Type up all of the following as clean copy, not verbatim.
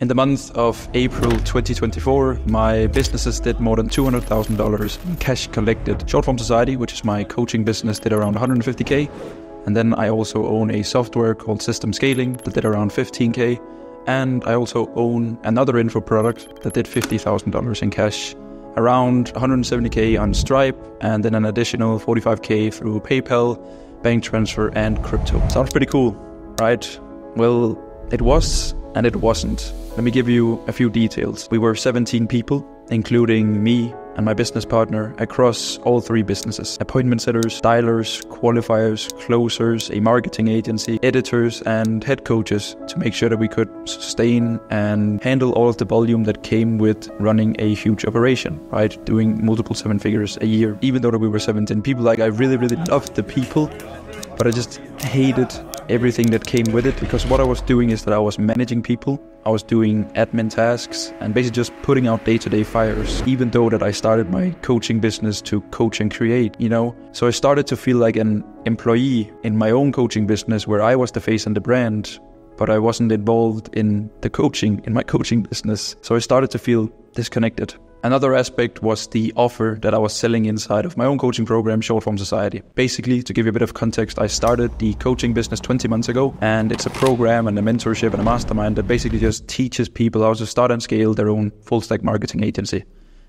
In the month of April 2024, my businesses did more than $200,000 in cash collected. Shortform Society, which is my coaching business, did around 150K. And then I also own a software called System Scaling that did around 15K. And I also own another info product that did $50,000 in cash, around 170K on Stripe, and then an additional 45K through PayPal, bank transfer, and crypto. Sounds pretty cool, right? Well, it was and it wasn't. Let me give you a few details. We were 17 people, including me and my business partner, across all three businesses: appointment setters, dialers, qualifiers, closers, a marketing agency, editors, and head coaches, to make sure that we could sustain and handle all of the volume that came with running a huge operation, right? Doing multiple seven figures a year. Even though that we were 17 people, like, I really loved the people, but I just hated everything that came with it, because what I was doing is that I was managing people, I was doing admin tasks, and basically just putting out day-to-day fires, even though that I started my coaching business to coach and create, So I started to feel like an employee in my own coaching business, where I was the face and the brand, but I wasn't involved in my coaching business. So I started to feel disconnected. Another aspect was the offer that I was selling inside of my own coaching program, Shortform Society. Basically, to give you a bit of context, I started the coaching business 20 months ago, and it's a program and a mentorship and a mastermind that basically just teaches people how to start and scale their own full-stack marketing agency.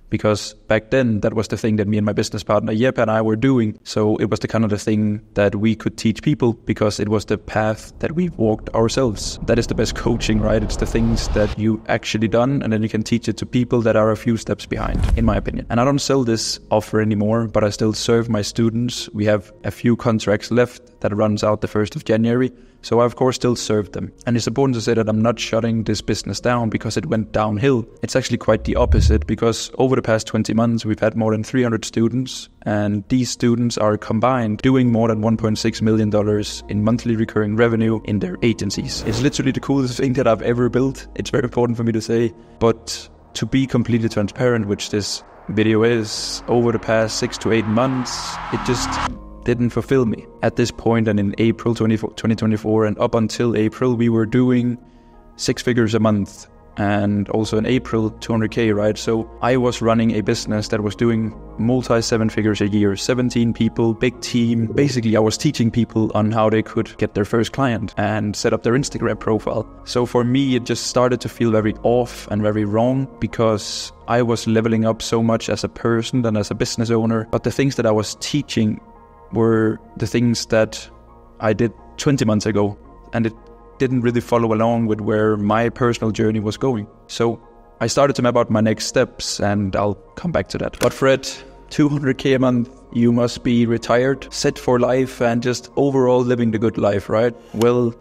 Because back then, that was the thing that me and my business partner, Jeppe, and I were doing. So it was the kind of the thing that we could teach people, because it was the path that we walked ourselves. That is the best coaching, right? It's the things that you actually done, and then you can teach it to people that are a few steps behind, in my opinion. And I don't sell this offer anymore, but I still serve my students. We have a few contracts left that runs out the 1st of January. So I, of course, still serve them. And it's important to say that I'm not shutting this business down because it went downhill. It's actually quite the opposite, because over the past 20 months, we've had more than 300 students. And these students are combined doing more than $1.6 million in monthly recurring revenue in their agencies. It's literally the coolest thing that I've ever built. It's very important for me to say. But to be completely transparent, which this video is, over the past 6 to 8 months, it just didn't fulfill me. At this point, and in April 2024 and up until April, we were doing 6 figures a month, and also in April 200K, right? So I was running a business that was doing multi 7 figures a year, 17 people, big team. Basically, I was teaching people on how they could get their first client and set up their Instagram profile. So for me, it just started to feel very off and very wrong, because I was leveling up so much as a person and as a business owner, but the things that I was teaching were the things that I did 20 months ago, and it didn't really follow along with where my personal journey was going. So I started to map out my next steps, and I'll come back to that. But Fred, 200K a month, you must be retired, set for life, and just overall living the good life, right? Well,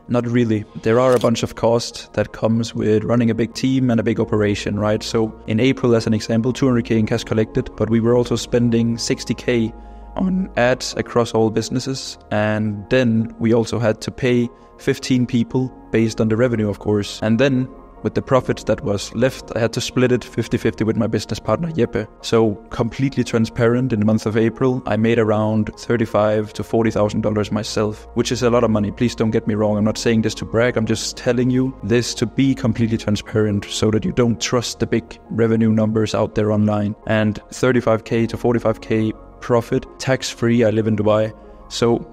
not really. There are a bunch of costs that comes with running a big team and a big operation, right? So in April, as an example, 200K in cash collected, but we were also spending 60K on ads across all businesses. And then we also had to pay 15 people based on the revenue, of course. And then with the profit that was left, I had to split it 50-50 with my business partner, Jeppe. So completely transparent, in the month of April, I made around $35,000 to $40,000 myself, which is a lot of money. Please don't get me wrong. I'm not saying this to brag. I'm just telling you this to be completely transparent, so that you don't trust the big revenue numbers out there online. And 35K to 45K profit, tax-free. I live in Dubai. So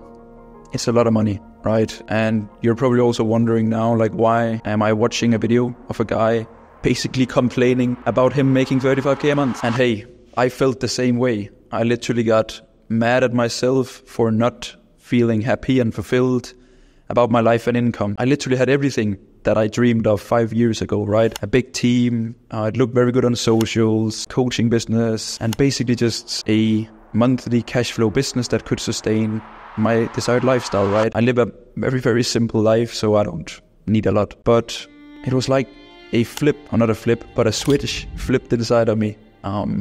it's a lot of money, right? And you're probably also wondering now, like, why am I watching a video of a guy basically complaining about him making 35K a month? And hey, I felt the same way. I literally got mad at myself for not feeling happy and fulfilled about my life and income. I literally had everything that I dreamed of 5 years ago, right? A big team, it looked very good on socials, coaching business, and basically just a monthly cash flow business that could sustain my desired lifestyle, right? I live a very, very simple life, so I don't need a lot. But it was like a flip, or not a flip, but a switch flipped inside of me.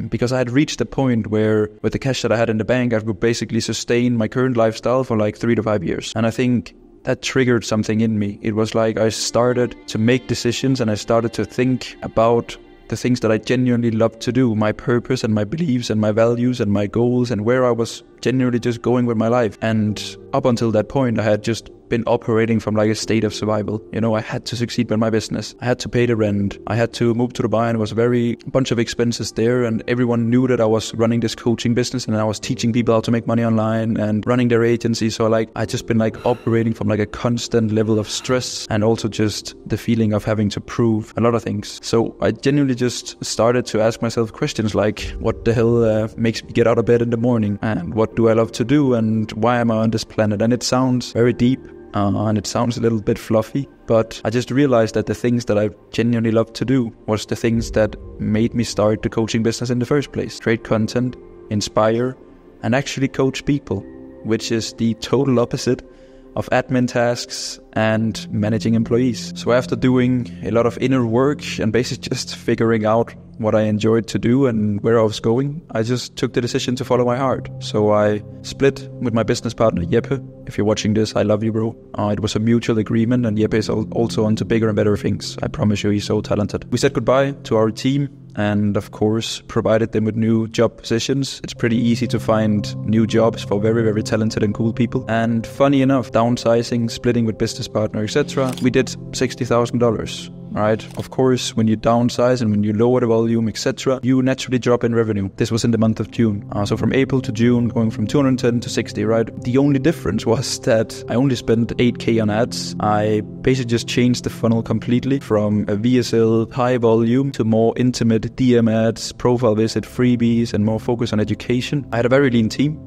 Because I had reached a point where, with the cash that I had in the bank, I could basically sustain my current lifestyle for like 3 to 5 years. And I think that triggered something in me. It was like I started to make decisions, and I started to think about the things that I genuinely love to do, my purpose and my beliefs and my values and my goals, and where I was genuinely just going with my life. And up until that point, I had just been operating from like a state of survival. You know, I had to succeed with my business. I had to pay the rent. I had to move to Dubai, and it was a bunch of expenses there. And everyone knew that I was running this coaching business and I was teaching people how to make money online and running their agency. So like, I just been like operating from like a constant level of stress, and also just the feeling of having to prove a lot of things. So I genuinely just started to ask myself questions like, what the hell makes me get out of bed in the morning? And what do I love to do? And why am I on this planet? And it sounds very deep. And it sounds a little bit fluffy, but I just realized that the things that I genuinely love to do was the things that made me start the coaching business in the first place. Create content, inspire, and actually coach people, which is the total opposite of admin tasks and managing employees. So after doing a lot of inner work and basically just figuring out what I enjoyed to do and where I was going, I just took the decision to follow my heart. So I split with my business partner, Jeppe. If you're watching this, I love you, bro. It was a mutual agreement, and Jeppe is also onto bigger and better things. I promise you, he's so talented. We said goodbye to our team and, of course, provided them with new job positions. It's pretty easy to find new jobs for very, very talented and cool people. And funny enough, downsizing, splitting with business partner, etc., we did $60,000. Right? Of course, when you downsize and when you lower the volume, etc., you naturally drop in revenue. This was in the month of June. So from April to June, going from 210 to 60, right? The only difference was that I only spent 8K on ads. I basically just changed the funnel completely from a VSL high volume to more intimate DM ads, profile visit, freebies, and more focus on education. I had a very lean team,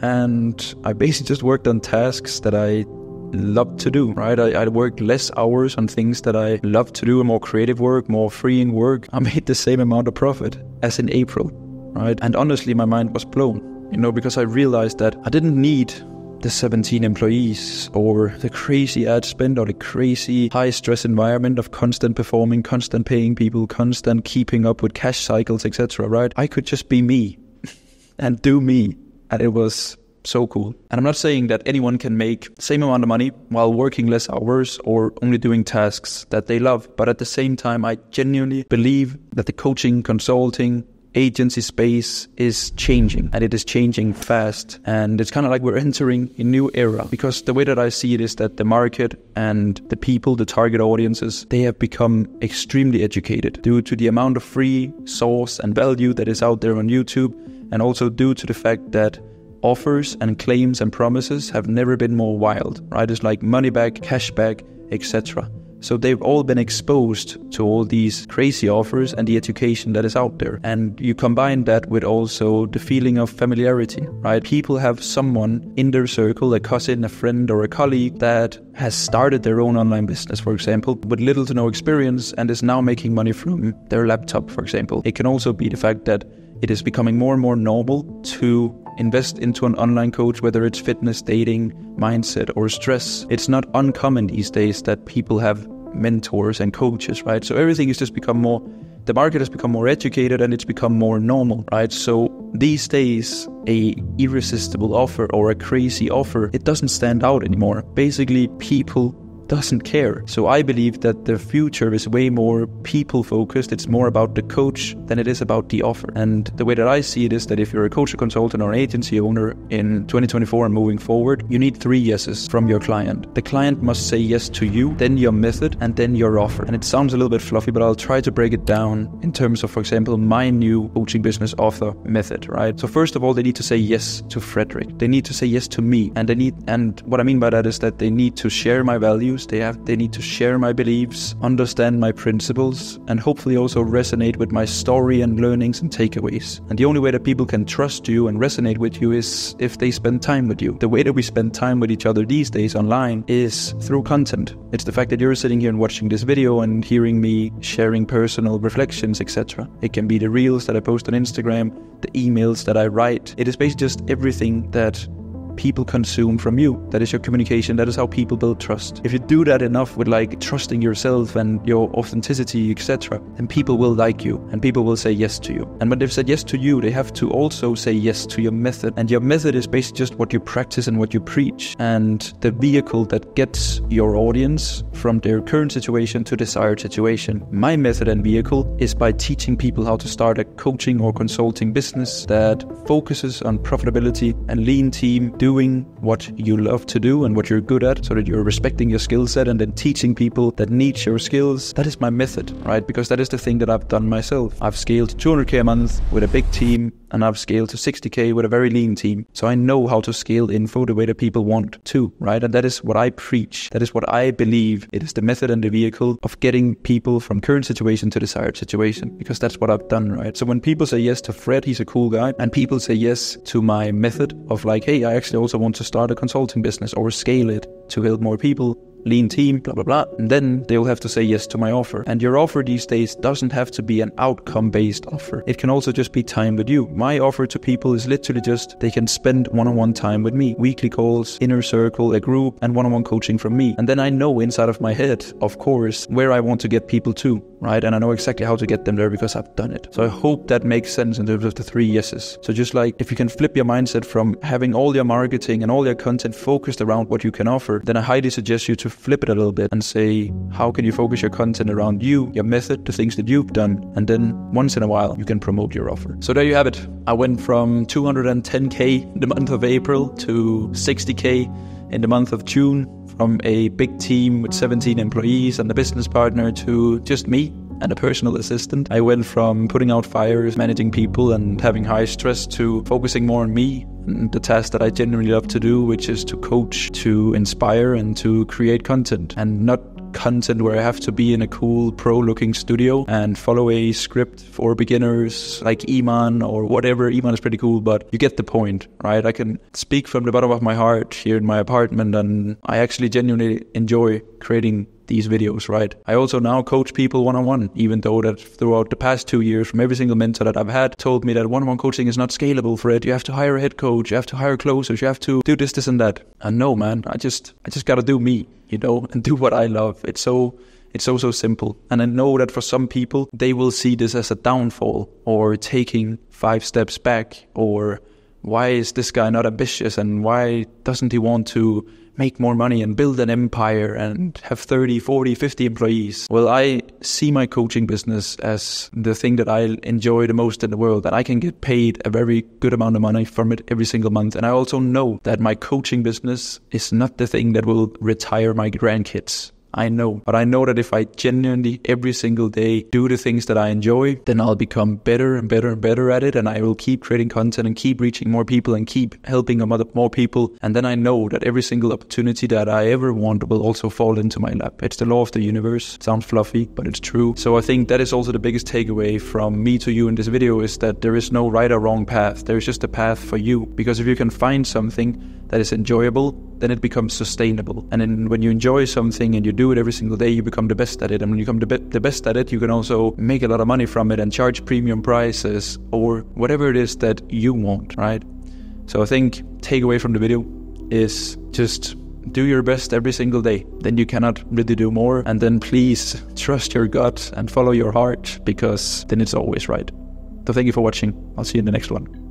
and I basically just worked on tasks that I love to do, right? I worked less hours on things that I love to do, more creative work, more freeing work. I made the same amount of profit as in April, right? And honestly, my mind was blown, you know, because I realized that I didn't need the 17 employees or the crazy ad spend or the crazy high stress environment of constant performing, constant paying people, constant keeping up with cash cycles, etc., right? I could just be me and do me, and it was so cool. And I'm not saying that anyone can make the same amount of money while working less hours or only doing tasks that they love. But at the same time, I genuinely believe that the coaching, consulting, agency space is changing, and it is changing fast. And it's kind of like we're entering a new era, because the way that I see it is that the market and the people, the target audiences, they have become extremely educated due to the amount of free source and value that is out there on YouTube, and also due to the fact that offers and claims and promises have never been more wild, right? It's like money back, cash back, etc. So they've all been exposed to all these crazy offers and the education that is out there. And you combine that with also the feeling of familiarity, right? People have someone in their circle, a cousin, a friend, or a colleague that has started their own online business, for example, with little to no experience and is now making money from their laptop, for example. It can also be the fact that it is becoming more and more normal to invest into an online coach, whether it's fitness, dating, mindset, or stress. It's not uncommon these days that people have mentors and coaches, right? So everything has just become more, the market has become more educated and it's become more normal, right? So these days, a irresistible offer or a crazy offer, it doesn't stand out anymore. Basically, people doesn't care. So I believe that the future is way more people focused. It's more about the coach than it is about the offer. And the way that I see it is that if you're a coach, a consultant, or an agency owner in 2024 and moving forward, you need 3 yeses from your client. The client must say yes to you, then your method, and then your offer. And it sounds a little bit fluffy, but I'll try to break it down in terms of, for example, my new coaching business offer method, right? So first of all, they need to say yes to Fredrik. They need to say yes to me. And what I mean by that is that they need to share my values. They need to share my beliefs, understand my principles, and hopefully also resonate with my story and learnings and takeaways. And the only way that people can trust you and resonate with you is if they spend time with you. The way that we spend time with each other these days online is through content. It's the fact that you're sitting here and watching this video and hearing me sharing personal reflections, etc. It can be the reels that I post on Instagram, the emails that I write. It is basically just everything that people consume from you. That is your communication. That is how people build trust. If you do that enough with like trusting yourself and your authenticity, etc., then people will like you and people will say yes to you. And when they've said yes to you, they have to also say yes to your method. And your method is basically just what you practice and what you preach, and the vehicle that gets your audience from their current situation to desired situation. My method and vehicle is by teaching people how to start a coaching or consulting business that focuses on profitability and lean team, doing what you love to do and what you're good at, so that you're respecting your skill set and then teaching people that niche your skills. That is my method, right? Because that is the thing that I've done myself. I've scaled to 200K a month with a big team, and I've scaled to 60K with a very lean team. So I know how to scale info the way that people want to, right? And that is what I preach. That is what I believe. It is the method and the vehicle of getting people from current situation to desired situation, because that's what I've done, right? So when people say yes to Fred, he's a cool guy, and people say yes to my method of like, hey, I actually also want to start a consulting business or scale it to help more people, lean team, blah, blah, blah. And then they'll have to say yes to my offer. And your offer these days doesn't have to be an outcome-based offer. It can also just be time with you. My offer to people is literally just they can spend one-on-one time with me. Weekly calls, inner circle, a group, and one-on-one coaching from me. And then I know inside of my head, of course, where I want to get people to, right? And I know exactly how to get them there because I've done it. So I hope that makes sense in terms of the 3 yeses. So just like if you can flip your mindset from having all your marketing and all your content focused around what you can offer, then I highly suggest you to flip it a little bit and say, how can you focus your content around you, your method, the things that you've done, and then once in a while you can promote your offer. So there you have it. I went from 210K in the month of April to 60K in the month of June, from a big team with 17 employees and a business partner to just me and a personal assistant. I went from putting out fires, managing people and having high stress to focusing more on me and the task that I genuinely love to do, which is to coach, to inspire and to create content, and not content where I have to be in a cool pro-looking studio and follow a script for beginners like Iman or whatever. Iman is pretty cool, but you get the point, right? I can speak from the bottom of my heart here in my apartment, and I actually genuinely enjoy creating these videos, right? I also now coach people one-on-one, even though that throughout the past 2 years, from every single mentor that I've had told me that one-on-one coaching is not scalable for it. You have to hire a head coach, you have to hire closers, you have to do this and that. And no, man, I just gotta do me, you know, and do what I love. It's so simple. And I know that for some people, they will see this as a downfall or taking 5 steps back, or why is this guy not ambitious and why doesn't he want to make more money and build an empire and have 30, 40, 50 employees? Well, I see my coaching business as the thing that I enjoy the most in the world, that I can get paid a very good amount of money from it every single month. And I also know that my coaching business is not the thing that will retire my grandkids. I know. But I know that if I genuinely every single day do the things that I enjoy, then I'll become better and better and better at it. And I will keep creating content and keep reaching more people and keep helping more people. And then I know that every single opportunity that I ever want will also fall into my lap. It's the law of the universe. It sounds fluffy, but it's true. So I think that is also the biggest takeaway from me to you in this video, is that there is no right or wrong path. There is just a path for you. Because if you can find something that is enjoyable, then it becomes sustainable. And then when you enjoy something and you do it every single day, you become the best at it. And when you become the best at it, you can also make a lot of money from it and charge premium prices or whatever it is that you want, right? So I think takeaway from the video is just do your best every single day. Then you cannot really do more. And then please trust your gut and follow your heart, because then it's always right. So thank you for watching. I'll see you in the next one.